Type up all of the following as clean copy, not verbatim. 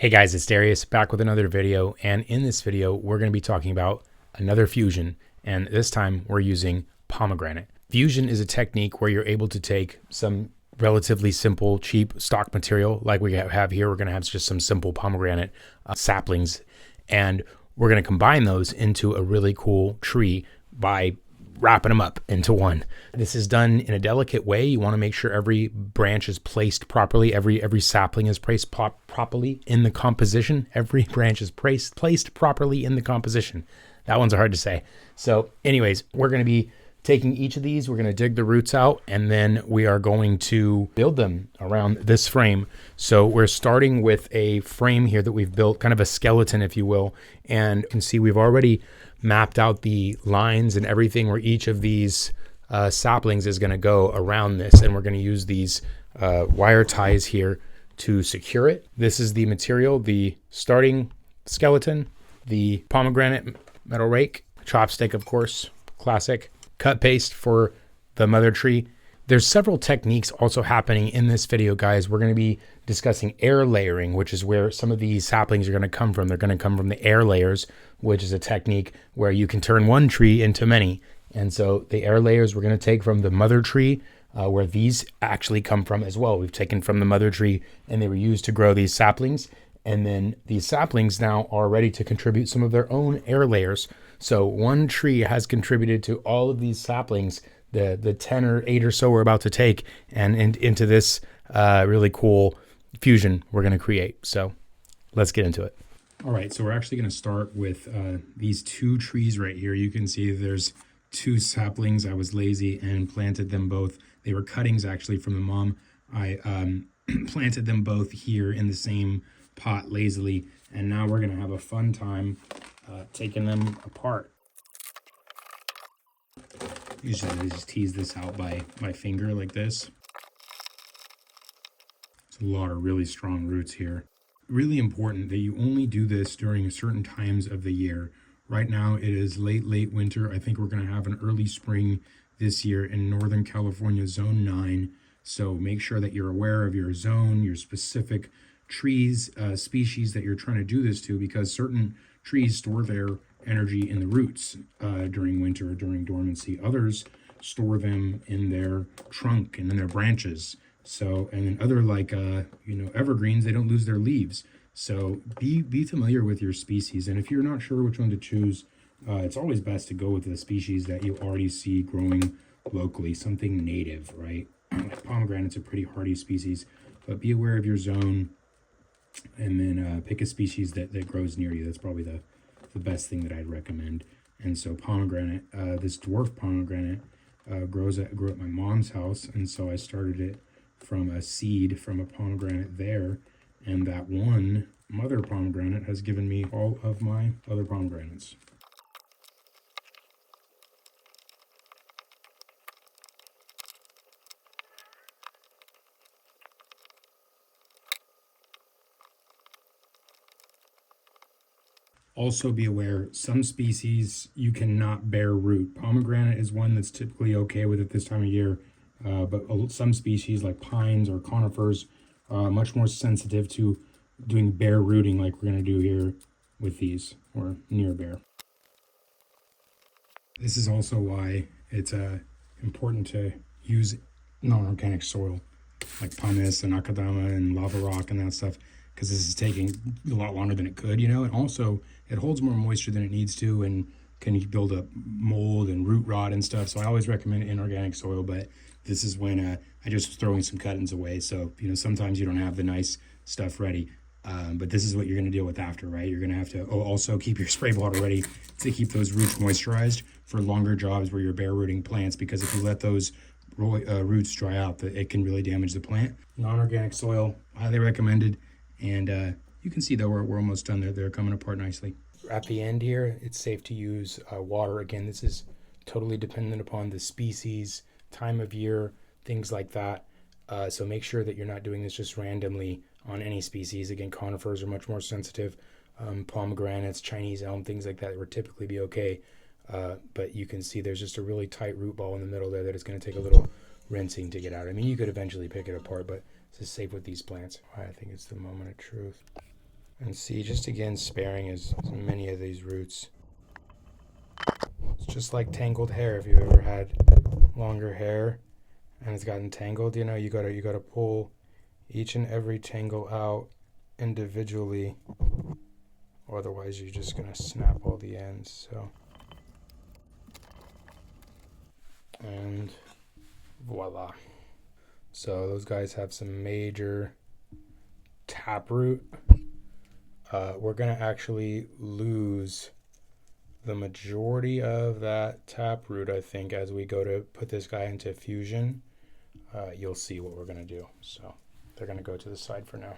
Hey guys, it's Darius back with another video, and in this video we're going to be talking about another fusion, and this time we're using pomegranate. Fusion is a technique where you're able to take some relatively simple, cheap stock material like we have here. We're going to have just some simple pomegranate saplings, and we're going to combine those into a really cool tree by wrapping them up into one. This is done in a delicate way. You want to make sure every branch is placed properly. Every sapling is placed properly in the composition. Every branch is placed properly in the composition. That one's hard to say. So anyways, we're going to be taking each of these. We're going to dig the roots out, and then we are going to build them around this frame. So we're starting with a frame here that we've built, kind of a skeleton, if you will. And you can see we've already mapped out the lines and everything where each of these saplings is going to go around this, and we're going to use these wire ties here to secure it. This is the material: the starting skeleton, the pomegranate metal rake, chopstick, of course, classic, cut paste for the mother tree. There's several techniques also happening in this video, guys. We're going to be discussing air layering, which is where some of these saplings are going to come from. They're going to come from the air layers, which is a technique where you can turn one tree into many. And so the air layers we're going to take from the mother tree, where these actually come from as well. We've taken from the mother tree, and they were used to grow these saplings. And then these saplings now are ready to contribute some of their own air layers. So one tree has contributed to all of these saplings, the 10 or 8 or so we're about to take, and into this really cool fusion we're going to create. So let's get into it. All right, so we're actually going to start with these two trees right here. You can see there's two saplings. I was lazy and planted them both. They were cuttings actually from the mom. I planted them both here in the same pot lazily, and now we're going to have a fun time taking them apart. Usually I just tease this out by my finger like this. There's a lot of really strong roots here. Really important that you only do this during certain times of the year. Right now it is late winter. I think we're going to have an early spring this year in Northern California, zone 9. So make sure that you're aware of your zone, your specific trees, species that you're trying to do this to, because certain trees store their energy in the roots during winter or during dormancy. Others store them in their trunk and in their branches. So, and then other like evergreens, they don't lose their leaves. So be familiar with your species, and if you're not sure which one to choose, it's always best to go with the species that you already see growing locally, something native, right? Pomegranate's a pretty hardy species, but be aware of your zone, and then pick a species that grows near you. That's probably the best thing that I'd recommend. And so pomegranate, this dwarf pomegranate grew at my mom's house, and so I started it from a seed from a pomegranate there, and that one mother pomegranate has given me all of my other pomegranates. Also be aware, some species you cannot bear root. Pomegranate is one that's typically okay with it this time of year, but some species like pines or conifers are much more sensitive to doing bare rooting like we're going to do here with these, or near bare. This is also why it's important to use non-organic soil like pumice and akadama and lava rock and that stuff, because this is taking a lot longer than it could, and also it holds more moisture than it needs to and can build up mold and root rot and stuff. So I always recommend inorganic soil, but this is when I just was throwing some cuttings away. So, sometimes you don't have the nice stuff ready, but this is what you're going to deal with after, right? You're going to have to also keep your spray bottle ready to keep those roots moisturized for longer jobs where you're bare rooting plants, because if you let those roots dry out, it can really damage the plant. Non-organic soil, highly recommended. And you can see though we're almost done. They're coming apart nicely. At the end here, it's safe to use water. Again, this is totally dependent upon the species, time of year, things like that. So make sure that you're not doing this just randomly on any species. Again, conifers are much more sensitive. Pomegranates, Chinese elm, things like that would typically be okay. But you can see there's just a really tight root ball in the middle there that it's going to take a little rinsing to get out. I mean, you could eventually pick it apart, but this is safe with these plants. I think it's the moment of truth. And see, just again, sparing as many of these roots. It's just like tangled hair. If you've ever had longer hair and it's gotten tangled, you know, you gotta pull each and every tangle out individually, otherwise you're just gonna snap all the ends. So, and voila. So those guys have some major taproot. We're gonna actually lose the majority of that taproot, I think, as we go to put this guy into fusion. You'll see what we're gonna do. So they're gonna go to the side for now.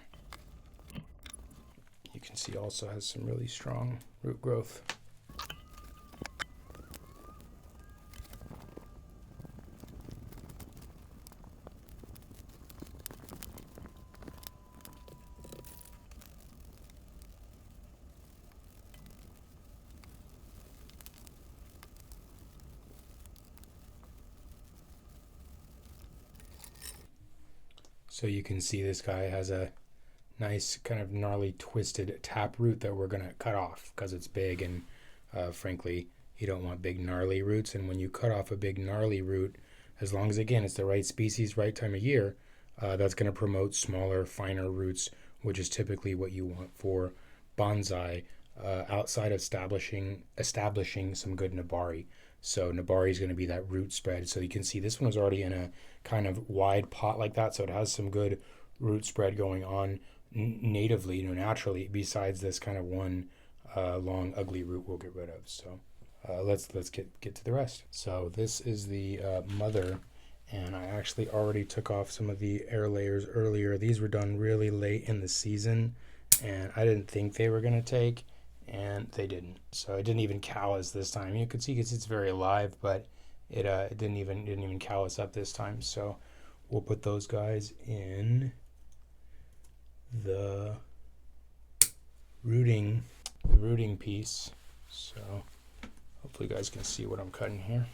You can see also has some really strong root growth. So you can see this guy has a nice kind of gnarly twisted taproot that we're going to cut off because it's big, and frankly you don't want big gnarly roots. And when you cut off a big gnarly root, as long as again it's the right species, right time of year, that's going to promote smaller, finer roots, which is typically what you want for bonsai outside of establishing some good nabari. So nabari is going to be that root spread. So you can see this one was already in a kind of wide pot like that, so it has some good root spread going on natively, you know, naturally, besides this kind of one long ugly root we'll get rid of. So let's get to the rest. So this is the mother, and I actually already took off some of the air layers earlier. These were done really late in the season, and I didn't think they were going to take, and they didn't. So it didn't even callus this time. You could see it's very alive, but it didn't even callus up this time. So we'll put those guys in the rooting piece. So hopefully you guys can see what I'm cutting here.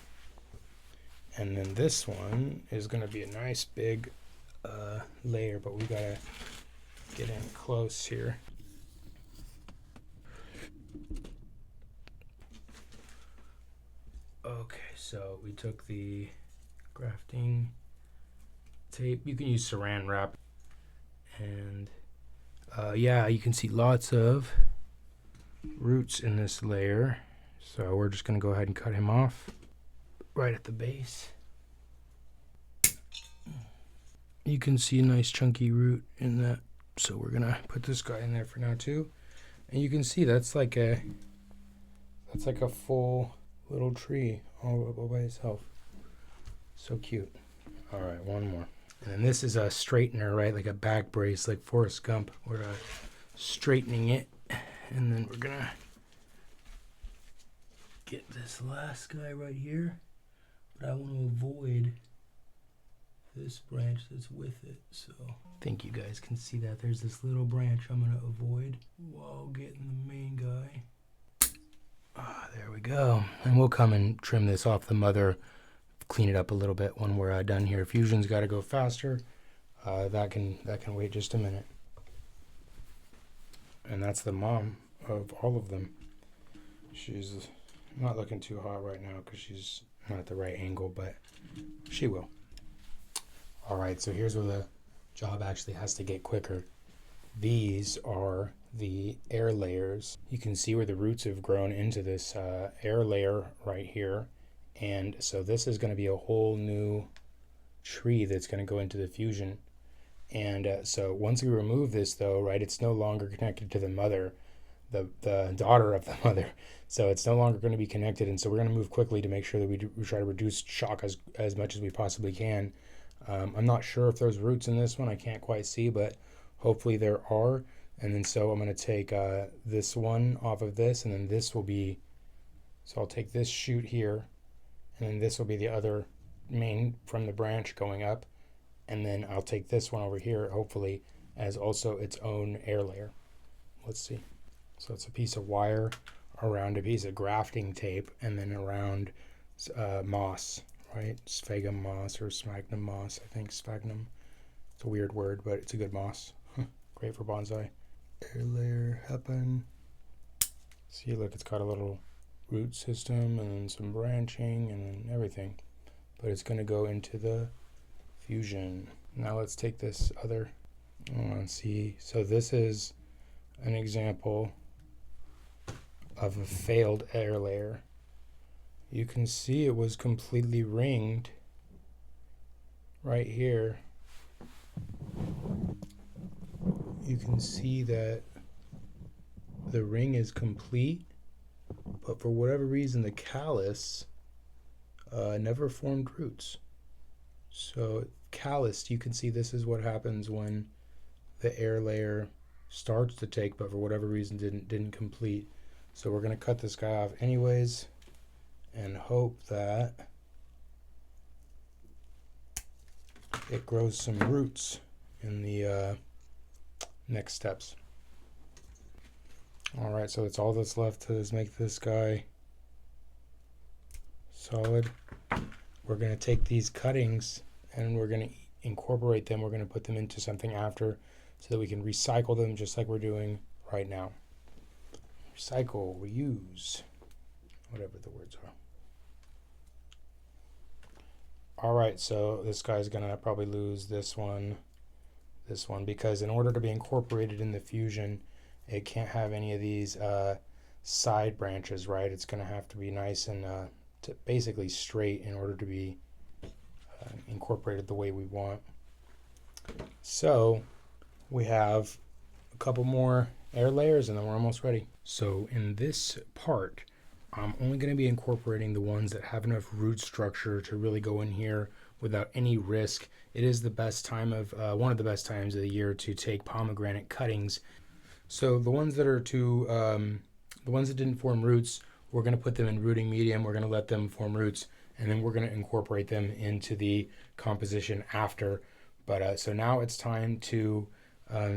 And then this one is going to be a nice big layer, but we gotta get in close here. Okay, so we took the grafting tape. You can use saran wrap, and yeah, you can see lots of roots in this layer. So we're just gonna go ahead and cut him off right at the base. You can see a nice chunky root in that, so we're gonna put this guy in there for now too. And you can see that's like a full little tree all by itself. So cute. All right, one more. And then this is a straightener, right? Like a back brace, like Forrest Gump. We're straightening it, and then we're gonna get this last guy right here. But I want to avoid this branch that's with it. So I think you guys can see that. There's this little branch I'm gonna avoid while getting the main guy. There we go. And we'll come and trim this off the mother, clean it up a little bit when we're done here. Fusion's got to go faster. That can wait just a minute. And that's the mom of all of them. She's not looking too hot right now because she's not at the right angle, but she will. All right, so here's where the job actually has to get quicker. These are the air layers. You can see where the roots have grown into this air layer right here. And so this is going to be a whole new tree that's going to go into the fusion. And so once we remove this though, right, it's no longer connected to the mother, the daughter of the mother. So it's no longer going to be connected. And so we're going to move quickly to make sure that we try to reduce shock as much as we possibly can. I'm not sure if there's roots in this one. I can't quite see, but hopefully there are. And then so I'm going to take this one off of this, and then this will be, so I'll take this shoot here, and then this will be the other main from the branch going up, and then I'll take this one over here, hopefully, as also its own air layer. Let's see. So it's a piece of wire around a piece of grafting tape, and then around moss, right? Sphagum moss or sphagnum moss, I think sphagnum. It's a weird word, but it's a good moss. Great for bonsai. air layer happen. See, look, it's got a little root system and then some branching and everything. But it's going to go into the fusion. Now let's take this other, see. So this is an example of a failed air layer. You can see it was completely ringed right here. You can see that the ring is complete, but for whatever reason the callus never formed roots. So calloused, you can see this is what happens when the air layer starts to take, but for whatever reason didn't complete. So we're going to cut this guy off anyways and hope that it grows some roots in the next steps. All right, so it's all that's left to is make this guy solid. We're going to take these cuttings and we're going to incorporate them. We're going to put them into something after so that we can recycle them just like we're doing right now. Recycle, reuse, whatever the words are. All right, so this guy's going to probably lose this one, because in order to be incorporated in the fusion, it can't have any of these side branches, right? It's going to have to be nice and basically straight in order to be incorporated the way we want. So we have a couple more air layers and then we're almost ready. So in this part, I'm only going to be incorporating the ones that have enough root structure to really go in here without any risk. It is the best time of one of the best times of the year to take pomegranate cuttings. So the ones that are the ones that didn't form roots, we're going to put them in rooting medium. We're going to let them form roots, and then we're going to incorporate them into the composition after. But so now it's time to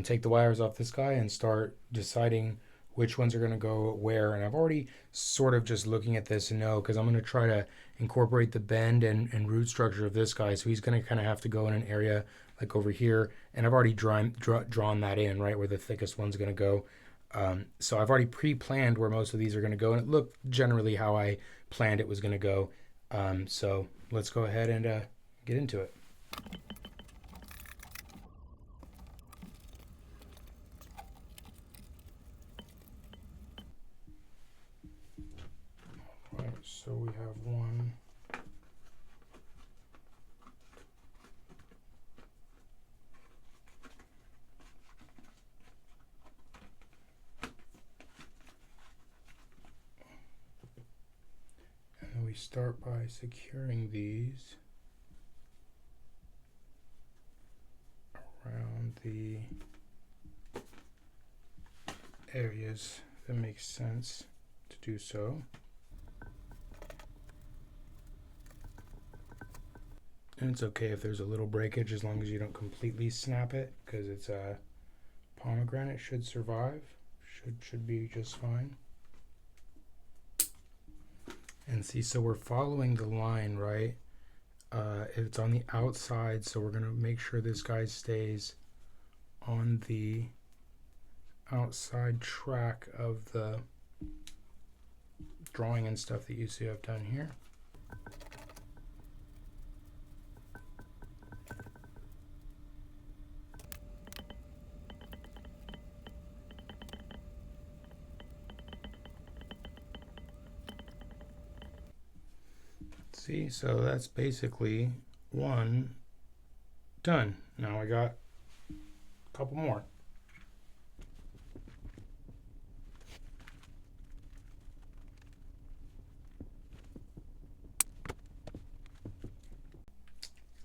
take the wires off this guy and start deciding which ones are going to go where. And I've already sort of just looking at this and know, because I'm going to try to incorporate the bend and root structure of this guy. So he's going to kind of have to go in an area like over here. And I've already drawn that in, right, where the thickest one's going to go. So I've already pre-planned where most of these are going to go. And it looked generally how I planned it was going to go. So let's go ahead and get into it. All right, so we have one. And then we start by securing these around the areas that make sense to do so. And it's okay if there's a little breakage as long as you don't completely snap it, because it's a pomegranate, should survive, should be just fine. And see, so we're following the line, right? It's on the outside, so we're going to make sure this guy stays on the outside track of the drawing and stuff that you see I've done here. See, so that's basically one done. Now I got a couple more.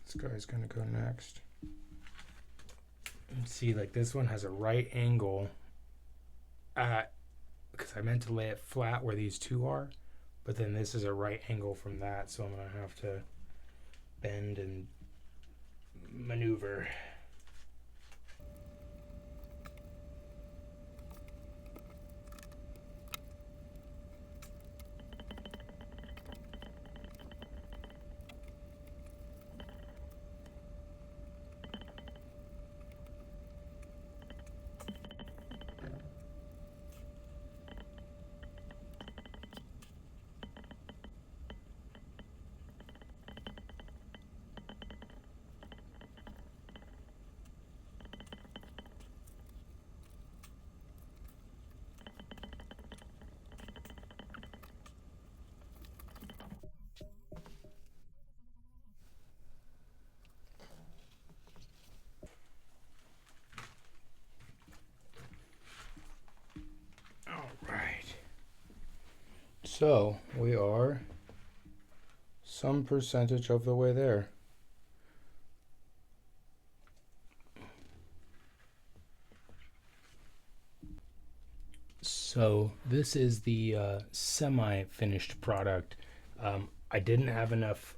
This guy's gonna go next. And see, like this one has a right angle at, because I meant to lay it flat where these two are. But then this is a right angle from that, so I'm going to have to bend and maneuver. So we are some percentage of the way there. So this is the semi-finished product. I didn't have enough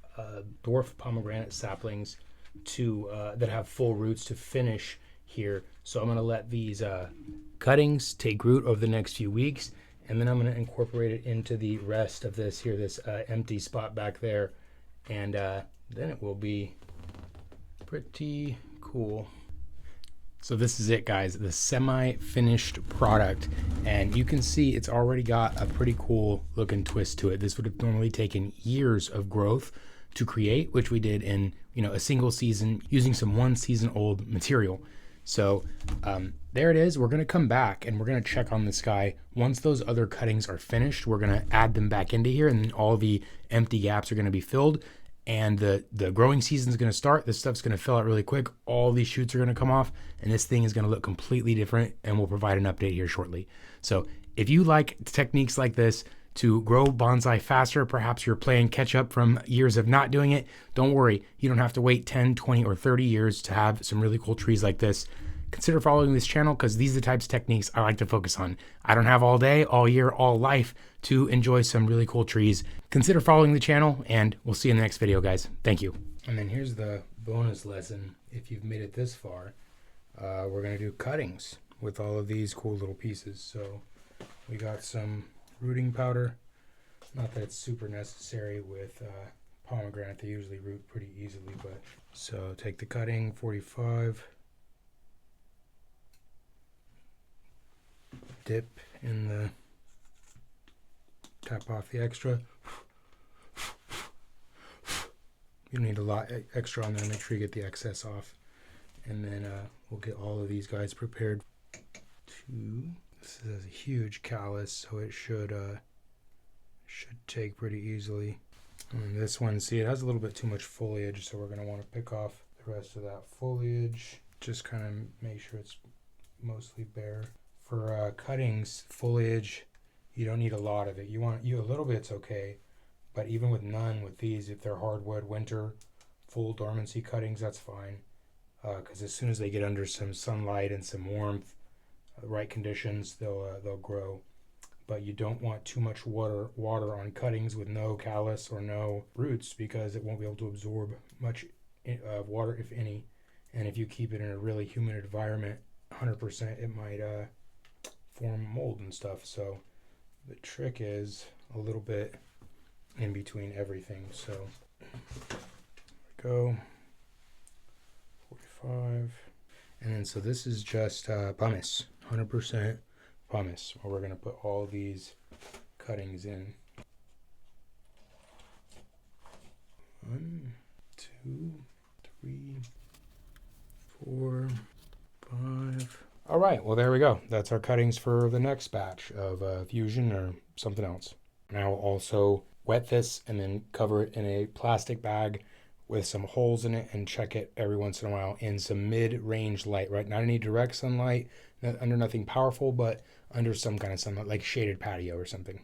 dwarf pomegranate saplings to that have full roots to finish here. So I'm going to let these cuttings take root over the next few weeks, and then I'm going to incorporate it into the rest of this here, this empty spot back there, and then it will be pretty cool. So this is it, guys, the semi-finished product, and you can see it's already got a pretty cool looking twist to it. This would have normally taken years of growth to create, which we did in a single season using some 1 season old material. So there it is. We're going to come back and we're going to check on this guy. Once those other cuttings are finished, we're going to add them back into here, and then all the empty gaps are going to be filled. And the growing season is going to start. This stuff's going to fill out really quick. All these shoots are going to come off, and this thing is going to look completely different, and we'll provide an update here shortly. So if you like techniques like this to grow bonsai faster, perhaps you're playing catch up from years of not doing it, don't worry. You don't have to wait 10, 20, or 30 years to have some really cool trees like this. Consider following this channel because these are the types of techniques I like to focus on. I don't have all day, all year, all life to enjoy some really cool trees. Consider following the channel, and we'll see you in the next video, guys. Thank you. And then here's the bonus lesson. If you've made it this far, we're going to do cuttings with all of these cool little pieces. So we got some rooting powder. Not that it's super necessary with pomegranate. They usually root pretty easily, but so take the cutting, 45. Dip in the, tap off the extra. You need a lot extra on there, make sure you get the excess off. And then we'll get all of these guys prepared. This is a huge callus, so it should take pretty easily. And this one, see, it has a little bit too much foliage, so we're going to want to pick off the rest of that foliage. Just kind of make sure it's mostly bare. For cuttings, foliage, you don't need a lot of it. You want a little bit's okay, but even with none with these, if they're hardwood winter, full dormancy cuttings, that's fine. Because as soon as they get under some sunlight and some warmth, right conditions, they'll grow. But you don't want too much water on cuttings with no callus or no roots, because it won't be able to absorb much water, if any. And if you keep it in a really humid environment, 100%, it might form mold and stuff. So the trick is a little bit in between everything. So there we go, 45. And then so this is just pumice, 100% pumice, where we're going to put all these cuttings in. 1, 2, 3, 4, 5. All right, well, there we go. That's our cuttings for the next batch of fusion or something else. Now also wet this and then cover it in a plastic bag with some holes in it and check it every once in a while in some mid-range light, right? Not any direct sunlight, under nothing powerful, but under some kind of sunlight, like shaded patio or something.